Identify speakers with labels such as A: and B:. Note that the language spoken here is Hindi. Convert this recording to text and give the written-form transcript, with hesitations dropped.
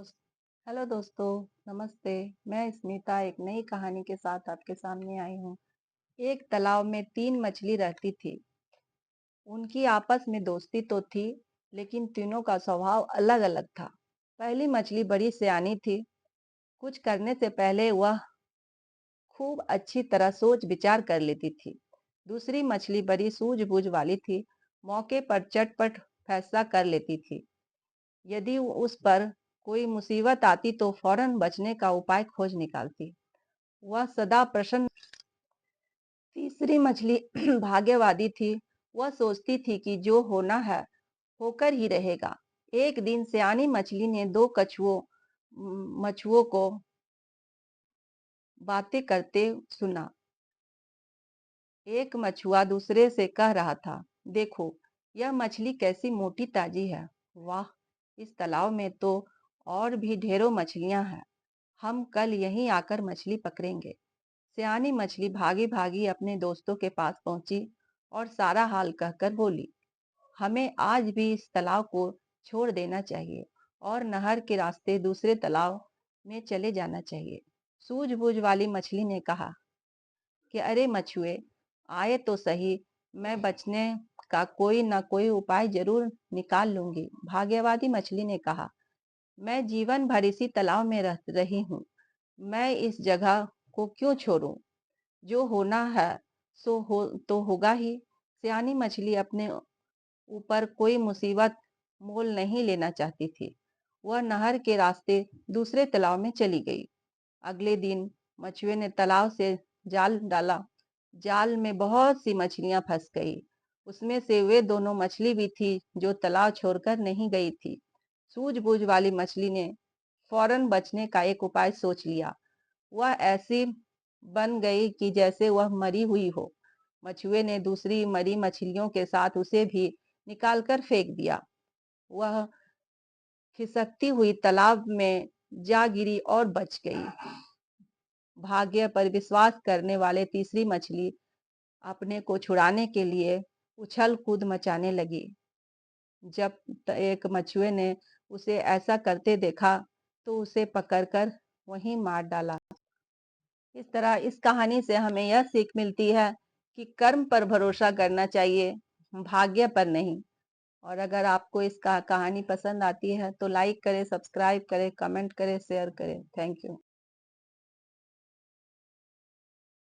A: दोस्त- हेलो दोस्तों, नमस्ते। मैं स्मिता एक नई कहानी के साथ आपके सामने आई हूँ। एक तालाब में तीन मछली रहती थी। उनकी आपस में दोस्ती तो थी, लेकिन तीनों का स्वभाव अलग अलग था। पहली मछली बड़ी सियानी थी। कुछ करने से पहले वह खूब अच्छी तरह सोच विचार कर लेती थी। दूसरी मछली बड़ी सूझबूझ वाली थी। मौके पर चटपट फैसला कर लेती थी। यदि उस पर कोई मुसीबत आती तो फौरन बचने का उपाय खोज निकालती। वह सदा प्रसन्न। तीसरी मछली भाग्यवादी थी। वह सोचती थी कि जो होना है होकर ही रहेगा। एक दिन सियानी मछली ने दो मछुओं को बातें करते सुना। एक मछुआ दूसरे से कह रहा था, देखो, यह मछली कैसी मोटी ताजी है। वाह, इस तालाब में तो और भी ढेरों मछलियां हैं। हम कल यहीं आकर मछली पकड़ेंगे। सियानी मछली भागी भागी अपने दोस्तों के पास पहुंची और सारा हाल कहकर बोली, हमें आज भी इस तालाब को छोड़ देना चाहिए और नहर के रास्ते दूसरे तालाब में चले जाना चाहिए। सूझबूझ वाली मछली ने कहा कि अरे मछुए, आए तो सही, मैं बचने का कोई ना कोई उपाय जरूर निकाल लूंगी। भाग्यवादी मछली ने कहा, मैं जीवन भर इसी तालाब में रह रही हूँ। मैं इस जगह को क्यों छोड़ूं? जो होना है सो हो तो होगा ही। सियानी मछली अपने ऊपर कोई मुसीबत मोल नहीं लेना चाहती थी। वह नहर के रास्ते दूसरे तालाब में चली गई। अगले दिन मछुए ने तालाब से जाल डाला। जाल में बहुत सी मछलियां फंस गई। उसमें से वे दोनों मछली भी थी जो तालाब छोड़कर नहीं गई थी। सूझबूझ वाली मछली ने फौरन बचने का एक उपाय सोच लिया। वह ऐसी बन गई कि जैसे वह मरी हुई हो। मछुए ने दूसरी मरी मछलियों के साथ उसे भी निकालकर फेंक दिया। वह खिसकती हुई तालाब में जा गिरी और बच गई। भाग्य पर विश्वास करने वाले तीसरी मछली अपने को छुड़ाने के लिए उछल कूद मचाने लगी। जब एक मछुए ने उसे ऐसा करते देखा तो उसे पकड़कर वहीं मार डाला। इस तरह इस कहानी से हमें यह सीख मिलती है कि कर्म पर भरोसा करना चाहिए, भाग्य पर नहीं। और अगर आपको इसका कहानी पसंद आती है तो लाइक करें, सब्सक्राइब करें, कमेंट करें, शेयर करें। Thank you.